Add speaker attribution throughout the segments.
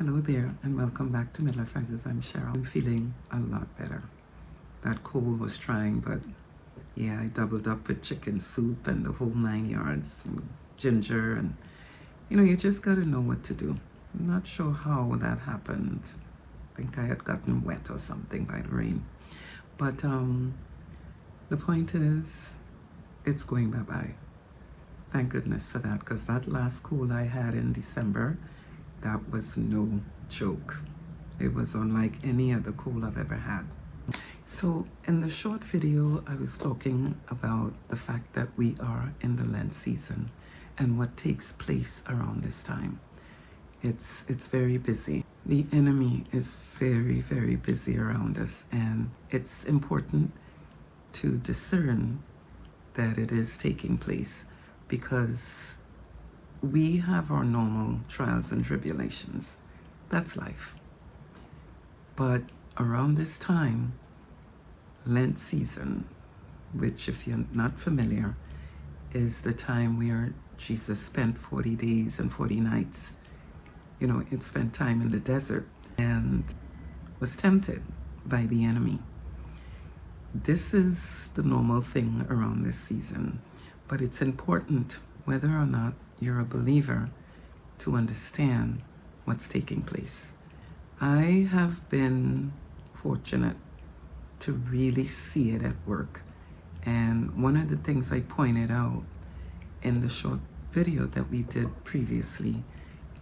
Speaker 1: Hello there, and welcome back to Midlife Rises. I'm Cheryl. I'm feeling a lot better. That cold was trying, but yeah, I doubled up with chicken soup and the whole 9 yards, and ginger, and you just gotta know what to do. I'm not sure how that happened. I think I had gotten wet or something by the rain. But the point is, it's going bye-bye. Thank goodness for that, because that last cold I had in December, that was no joke. It was unlike any other cold I've ever had. So in the short video, I was talking about the fact that we are in the Lent season and what takes place around this time. It's very busy. The enemy is very, very busy around us, and it's important to discern that it is taking place, because we have our normal trials and tribulations. That's life. But around this time, Lent season, which if you're not familiar, is the time where Jesus spent 40 days and 40 nights. It spent time in the desert and was tempted by the enemy. This is the normal thing around this season, but it's important, whether or not you're a believer, to understand what's taking place. I have been fortunate to really see it at work. And one of the things I pointed out in the short video that we did previously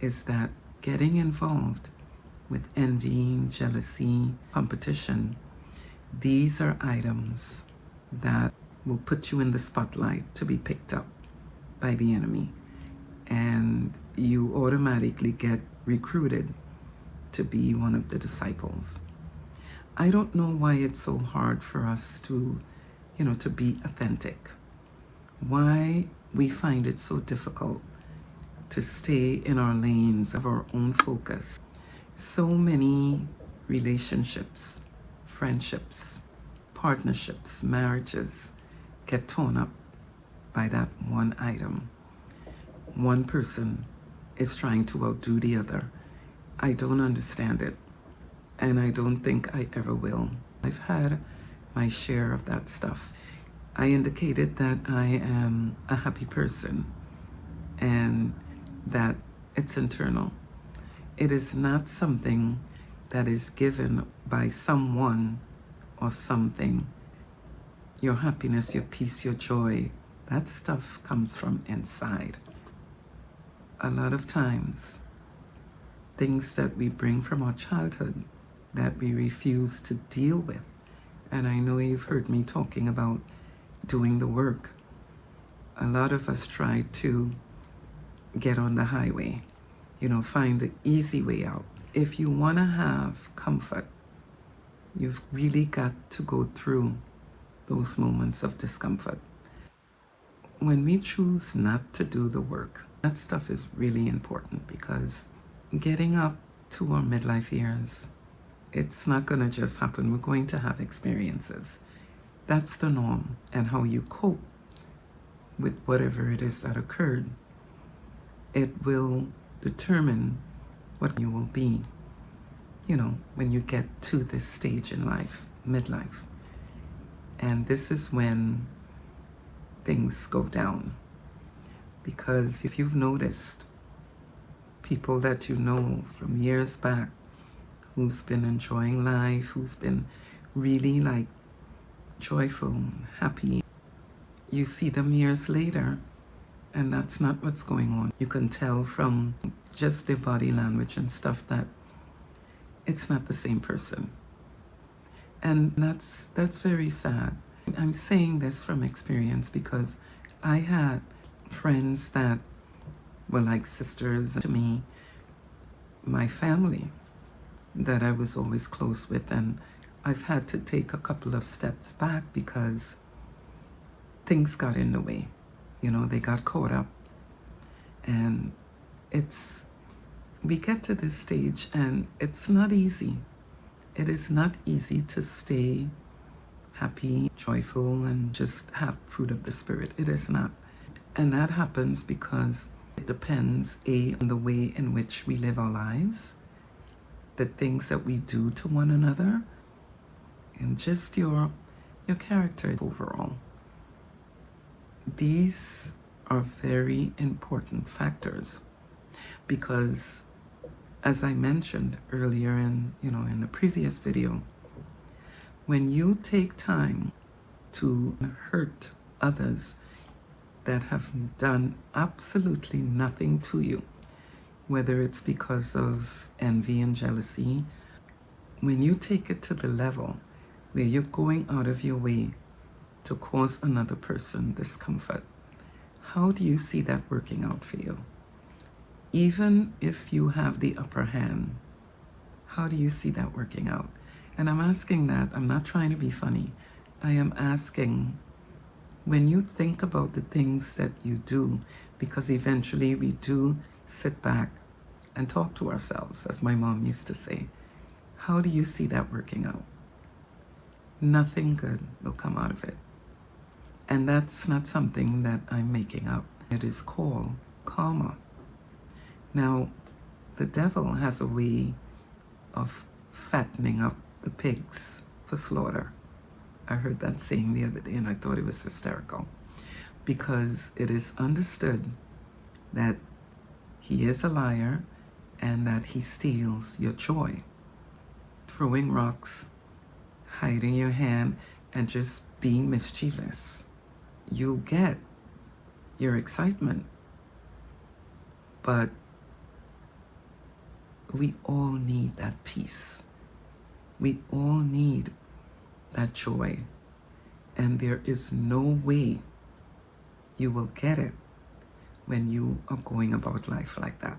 Speaker 1: is that getting involved with envy, jealousy, competition, these are items that will put you in the spotlight to be picked up by the enemy. And you automatically get recruited to be one of the disciples. I don't know why it's so hard for us to be authentic. Why we find it so difficult to stay in our lanes of our own focus. So many relationships, friendships, partnerships, marriages get torn up by that one item. One person is trying to outdo the other. I don't understand it, and I don't think I ever will. I've had my share of that stuff. I indicated that I am a happy person and that it's internal. It is not something that is given by someone or something. Your happiness, your peace, your joy, that stuff comes from inside. A lot of times, things that we bring from our childhood that we refuse to deal with. And I know you've heard me talking about doing the work. A lot of us try to get on the highway, find the easy way out. If you want to have comfort, you've really got to go through those moments of discomfort. When we choose not to do the work, that stuff is really important, because getting up to our midlife years, it's not going to just happen. We're going to have experiences. That's the norm, and how you cope with whatever it is that occurred, it will determine what you will be, when you get to this stage in life, midlife. And this is when things go down. Because if you've noticed, people that you know from years back who's been enjoying life, who's been really joyful, happy, you see them years later, and that's not what's going on. You can tell from just their body language and stuff that it's not the same person. And that's very sad. I'm saying this from experience, because I had friends that were like sisters to me, my family that I was always close with, and I've had to take a couple of steps back because things got in the way. They got caught up. And we get to this stage, and it's not easy. It is not easy to stay happy, joyful, and just have fruit of the Spirit. It is not. And that happens because it depends, A, on the way in which we live our lives, the things that we do to one another, and just your character overall. These are very important factors because, as I mentioned earlier in the previous video, when you take time to hurt others that have done absolutely nothing to you, whether it's because of envy and jealousy, when you take it to the level where you're going out of your way to cause another person discomfort, how do you see that working out for you? Even if you have the upper hand, how do you see that working out? And I'm asking that, I'm not trying to be funny. I am asking, when you think about the things that you do, because eventually we do sit back and talk to ourselves, as my mom used to say, how do you see that working out? Nothing good will come out of it. And that's not something that I'm making up. It is called karma. Now, the devil has a way of fattening up the pigs for slaughter. I heard that saying the other day and I thought it was hysterical, because it is understood that he is a liar and that he steals your joy. Throwing rocks, hiding your hand, and just being mischievous. You'll get your excitement, but we all need that peace. We all need that joy, and there is no way you will get it when you are going about life like that.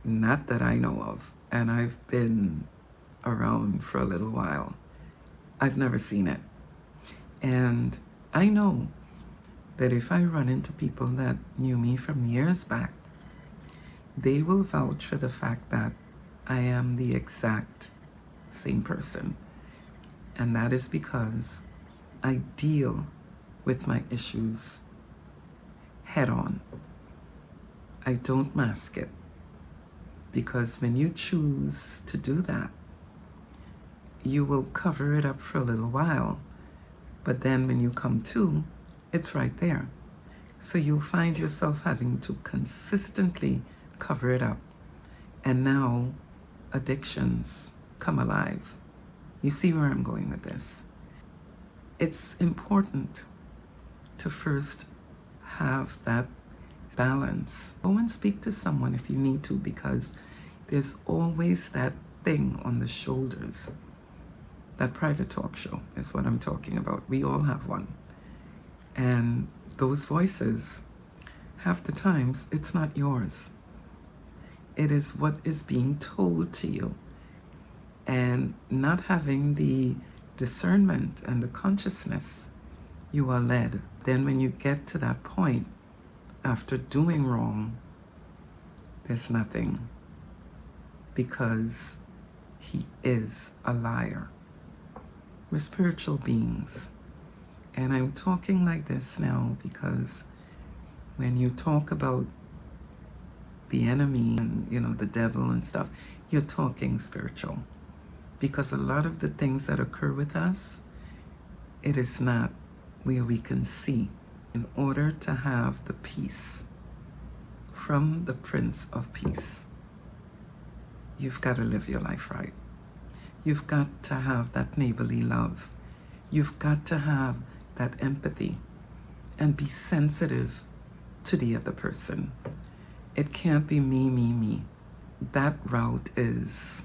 Speaker 1: Not that I know of, and I've been around for a little while. I've never seen it. And I know that if I run into people that knew me from years back, they will vouch for the fact that I am the exact same person. And that is because I deal with my issues head on. I don't mask it. Because when you choose to do that, you will cover it up for a little while. But then when you come to, it's right there. So you'll find yourself having to consistently cover it up. And now addictions come alive. You see where I'm going with this? It's important to first have that balance. Go and speak to someone if you need to, because there's always that thing on the shoulders. That private talk show is what I'm talking about. We all have one. And those voices, half the times, it's not yours. It is what is being told to you. And not having the discernment and the consciousness, you are led. Then when you get to that point, after doing wrong, there's nothing. Because he is a liar. We're spiritual beings. And I'm talking like this now because when you talk about the enemy and, the devil and stuff, you're talking spiritual. Because a lot of the things that occur with us, it is not where we can see. In order to have the peace from the Prince of Peace, you've got to live your life right. You've got to have that neighborly love. You've got to have that empathy and be sensitive to the other person. It can't be me, me, me. That route is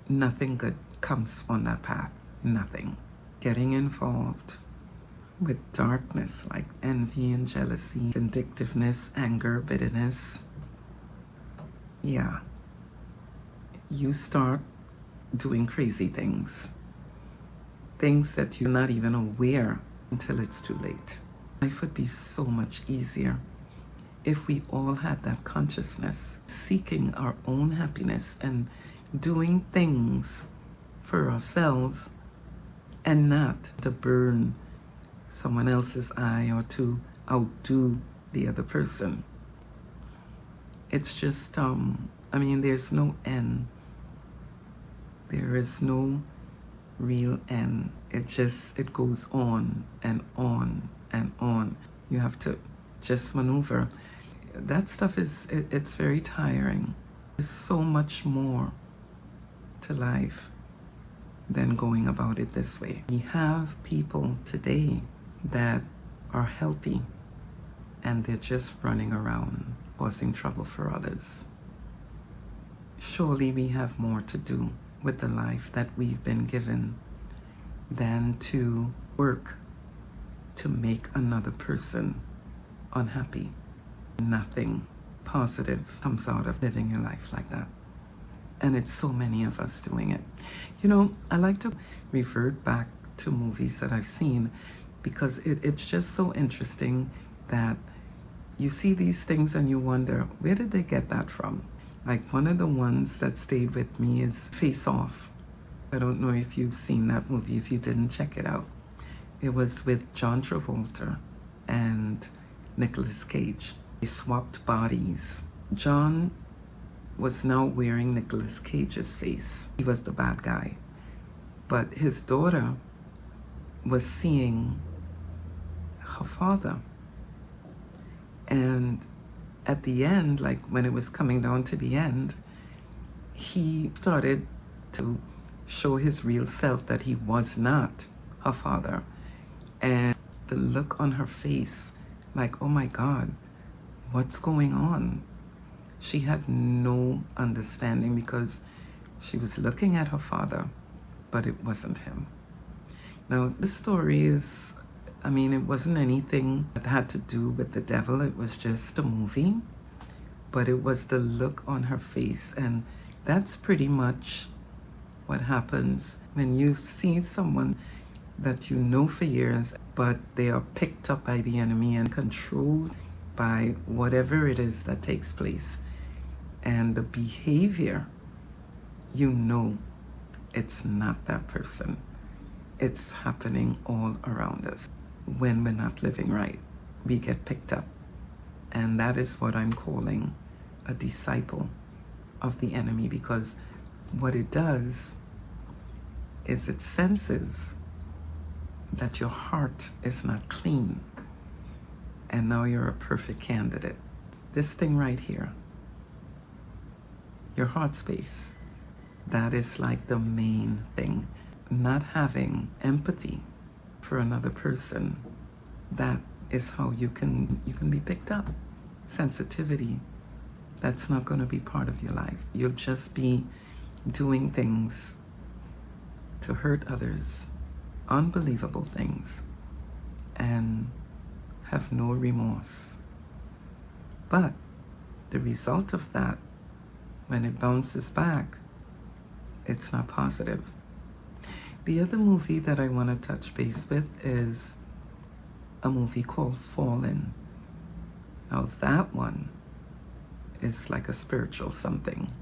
Speaker 1: nothing good comes on that path. Nothing. Getting involved with darkness like envy and jealousy, vindictiveness, anger, bitterness. Yeah. You start doing crazy things. Things that you're not even aware until it's too late. Life would be so much easier if we all had that consciousness, seeking our own happiness and doing things for ourselves and not to burn someone else's eye or to outdo the other person. It's just a I mean, there's no end. There is no real end. It goes on and on and on. You have to just maneuver. That stuff it's very tiring. There's so much more to life than going about it this way. We have people today that are healthy and they're just running around causing trouble for others. Surely we have more to do with the life that we've been given than to work to make another person unhappy. Nothing positive comes out of living your life like that. And it's so many of us doing it. You know, I like to revert back to movies that I've seen because it's just so interesting that you see these things and you wonder, where did they get that from? Like one of the ones that stayed with me is Face Off. I don't know if you've seen that movie. If you didn't, check it out. It was with John Travolta and Nicolas Cage. They swapped bodies. John was now wearing Nicolas Cage's face. He was the bad guy. But his daughter was seeing her father. And at the end, like when it was coming down to the end, he started to show his real self that he was not her father. And the look on her face, like, oh my God, what's going on? She had no understanding because she was looking at her father, but it wasn't him. Now, this story is, I mean, it wasn't anything that had to do with the devil. It was just a movie, but it was the look on her face. And that's pretty much what happens when you see someone that you know for years, but they are picked up by the enemy and controlled by whatever it is that takes place. And the behavior, you know, it's not that person. It's happening all around us. When we're not living right, we get picked up. And that is what I'm calling a disciple of the enemy, because what it does is it senses that your heart is not clean, and now you're a perfect candidate. This thing right here, your heart space, that is like the main thing. Not having empathy for another person, that is how you can be picked up. Sensitivity, that's not going to be part of your life. You'll just be doing things to hurt others, unbelievable things, and have no remorse. But the result of that, when it bounces back, it's not positive. The other movie that I want to touch base with is a movie called Fallen. Now that one is like a spiritual something.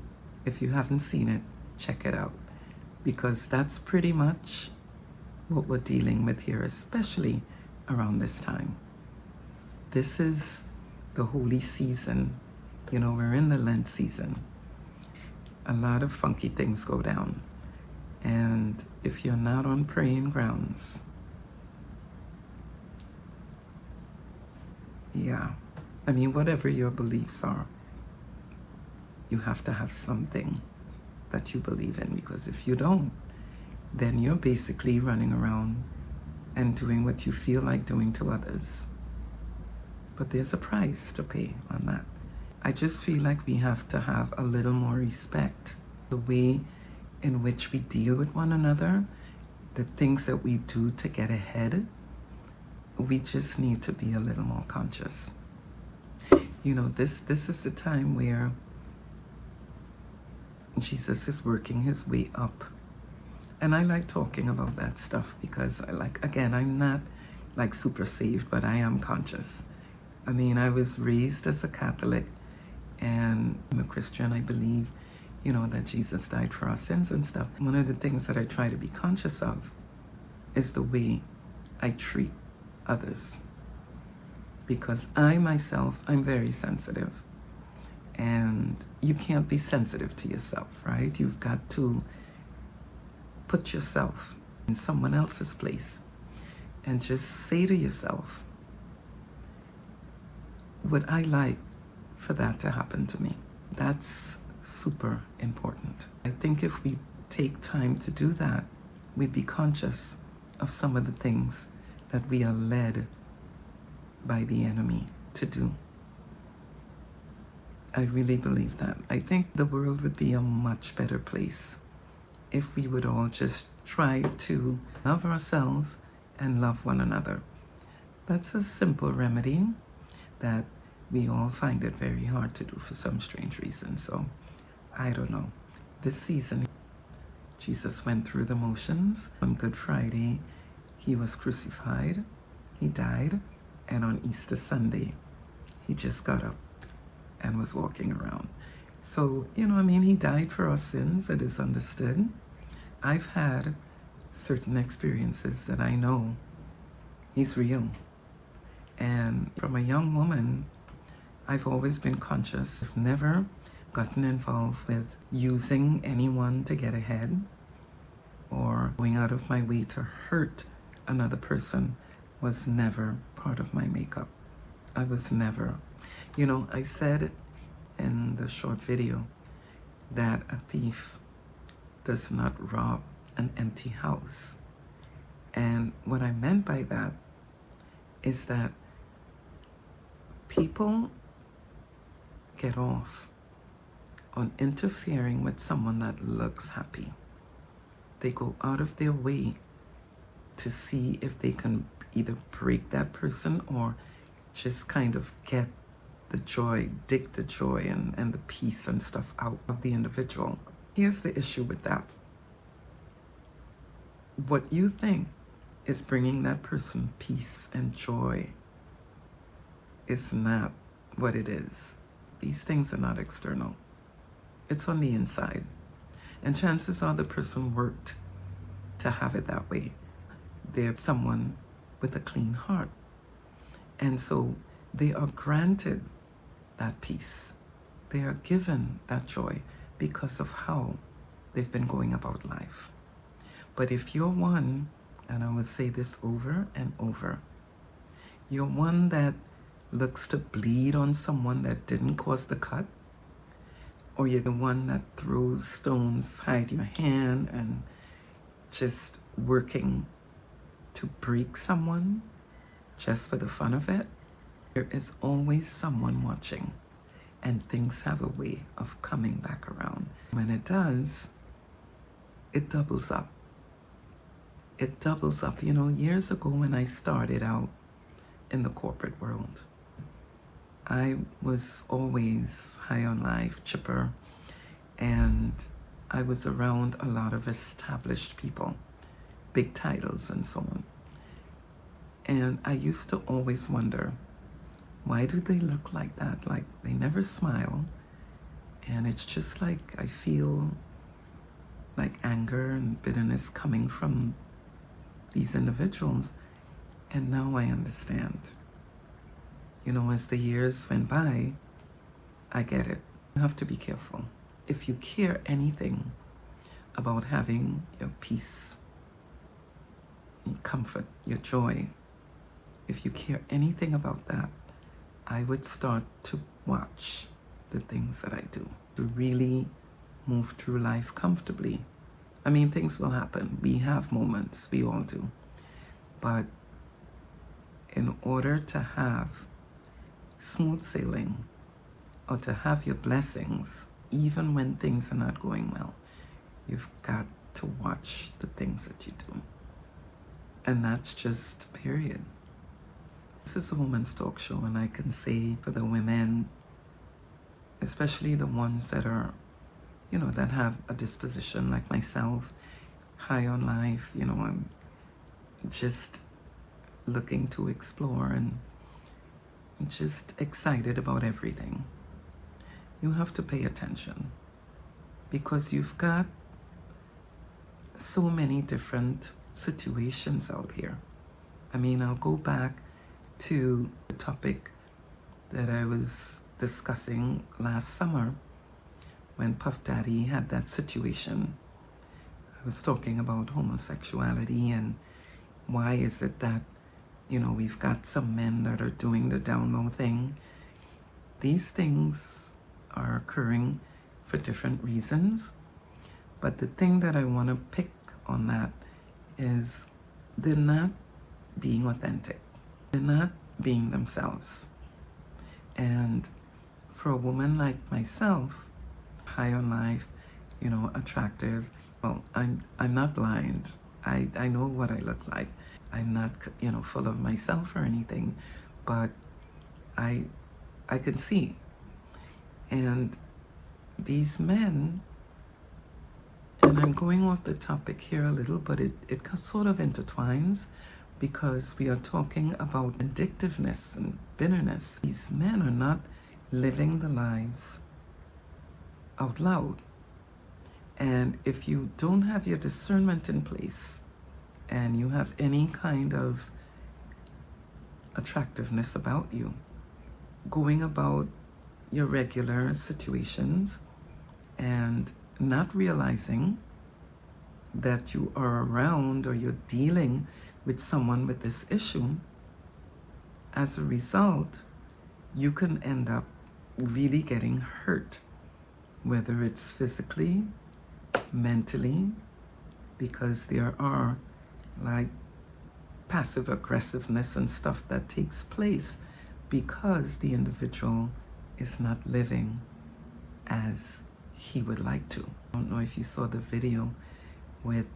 Speaker 1: If you haven't seen it, check it out, because that's pretty much what we're dealing with here, especially around this time. This is the holy season. You know, we're in the Lent season. A lot of funky things go down. And if you're not on praying grounds, yeah, I mean, whatever your beliefs are, you have to have something that you believe in, because if you don't, then you're basically running around and doing what you feel like doing to others. But there's a price to pay on that. I just feel like we have to have a little more respect. The way in which we deal with one another, the things that we do to get ahead, we just need to be a little more conscious. You know, this is the time where Jesus is working his way up. And I like talking about that stuff because again, I'm not like super saved, but I am conscious. I mean, I was raised as a Catholic, and I'm a Christian. I believe, you know, that Jesus died for our sins and stuff. One of the things that I try to be conscious of is the way I treat others. Because I myself, I'm very sensitive. And And you can't be sensitive to yourself, right? You've got to put yourself in someone else's place and just say to yourself, would I like for that to happen to me? That's super important. I think if we take time to do that, we'd be conscious of some of the things that we are led by the enemy to do. I really believe that. I think the world would be a much better place if we would all just try to love ourselves and love one another. That's a simple remedy that we all find it very hard to do for some strange reason. So, I don't know. This season, Jesus went through the motions. On Good Friday, he was crucified, he died, and on Easter Sunday, he just got up and was walking around. So, he died for our sins, it is understood. I've had certain experiences that I know he's real. And from a young woman, I've always been conscious. I've never gotten involved with using anyone to get ahead or going out of my way to hurt another person. Was never part of my makeup. I was never. I said in the short video that a thief does not rob an empty house. And what I meant by that is that people get off on interfering with someone that looks happy. They go out of their way to see if they can either break that person or just kind of get the joy, dig the joy and the peace and stuff out of the individual. Here's the issue with that. What you think is bringing that person peace and joy is not what it is. These things are not external. It's on the inside. And chances are the person worked to have it that way. They're someone with a clean heart. And so they are granted that peace. They are given that joy because of how they've been going about life. But if you're one, and I will say this over and over, you're one that looks to bleed on someone that didn't cause the cut, or you're the one that throws stones, hide your hand, and just working to break someone just for the fun of it, there is always someone watching, and things have a way of coming back around. When it does, it doubles up. It doubles up. Years ago when I started out in the corporate world, I was always high on life, chipper, and I was around a lot of established people, big titles and so on. And I used to always wonder, why do they look like that? Like they never smile. And it's just like I feel like anger and bitterness coming from these individuals. And now I understand. As the years went by, I get it. You have to be careful. If you care anything about having your peace, your comfort, your joy, if you care anything about that, I would start to watch the things that I do to really move through life comfortably. Things will happen. We have moments, we all do. But in order to have smooth sailing or to have your blessings, even when things are not going well, you've got to watch the things that you do. And that's just period. This is a woman's talk show, and I can say for the women, especially the ones that are, that have a disposition like myself, high on life, I'm just looking to explore and just excited about everything. You have to pay attention because you've got so many different situations out here. I'll go back to the topic that I was discussing last summer when Puff Daddy had that situation. I was talking about homosexuality and why is it that, we've got some men that are doing the down low thing. These things are occurring for different reasons. But the thing that I want to pick on that is they're not being authentic. They're not being themselves. And for a woman like myself, high on life, attractive, well, I'm not blind. I know what I look like. I'm not, full of myself or anything, but I can see. And these men, and I'm going off the topic here a little, but it sort of intertwines because we are talking about vindictiveness and bitterness. These men are not living the lives out loud. And if you don't have your discernment in place and you have any kind of attractiveness about you, going about your regular situations and not realizing that you are around or you're dealing with someone with this issue, as a result, you can end up really getting hurt, whether it's physically, mentally, because there are like passive aggressiveness and stuff that takes place because the individual is not living as he would like to. I don't know if you saw the video with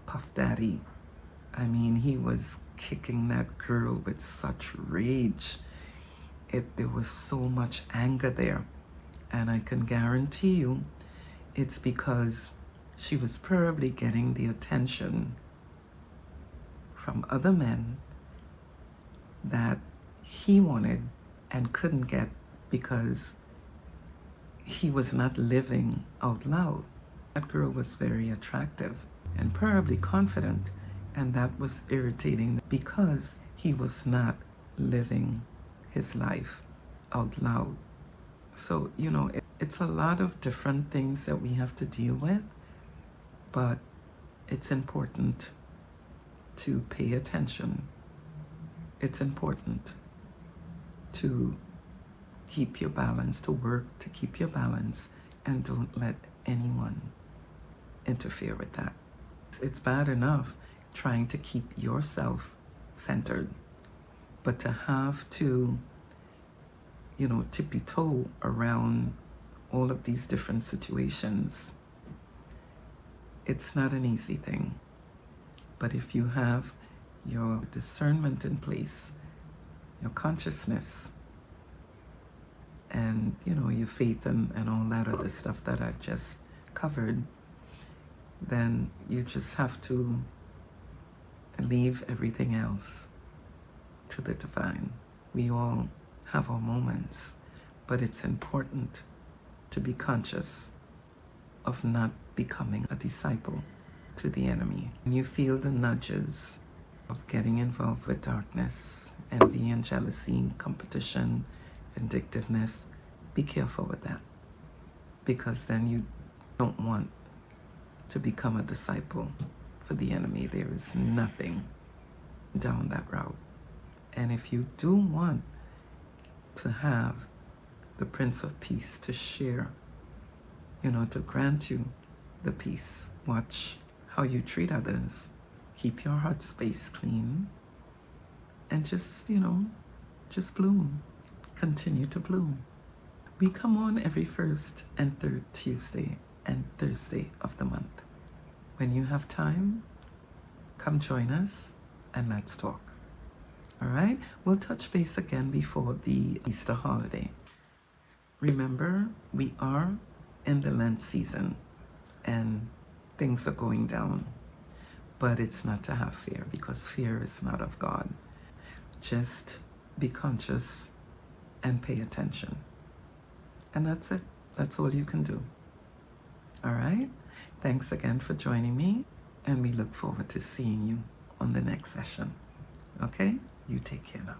Speaker 1: Puff Daddy. I mean, he was kicking that girl with such rage. There was so much anger there. And I can guarantee you it's because she was probably getting the attention from other men that he wanted and couldn't get because he was not living out loud. That girl was very attractive and probably confident, and that was irritating because he was not living his life out loud. So, it's a lot of different things that we have to deal with, but it's important to pay attention. It's important to keep your balance, to work to keep your balance, and don't let anyone interfere with that. It's bad enough trying to keep yourself centered, but to have to, tippy-toe around all of these different situations, it's not an easy thing. But if you have your discernment in place, your consciousness, and your faith and all that other stuff that I've just covered, then you just have to leave everything else to the divine. We all have our moments, but it's important to be conscious of not becoming a disciple to the enemy. When you feel the nudges of getting involved with darkness, envy and jealousy, competition, vindictiveness, be careful with that, because then you don't want to become a disciple for the enemy. There is nothing down that route. And if you do want to have the Prince of Peace to share, to grant you the peace, watch how you treat others, keep your heart space clean, and just bloom. Continue to bloom. We come on every first and third Tuesday and Thursday of the month. When you have time, come join us and let's talk. All right? We'll touch base again before the Easter holiday. Remember, we are in the Lent season and things are going down. But it's not to have fear, because fear is not of God. Just be conscious and pay attention. And that's it. That's all you can do. All right? Thanks again for joining me, and we look forward to seeing you on the next session. Okay? You take care now.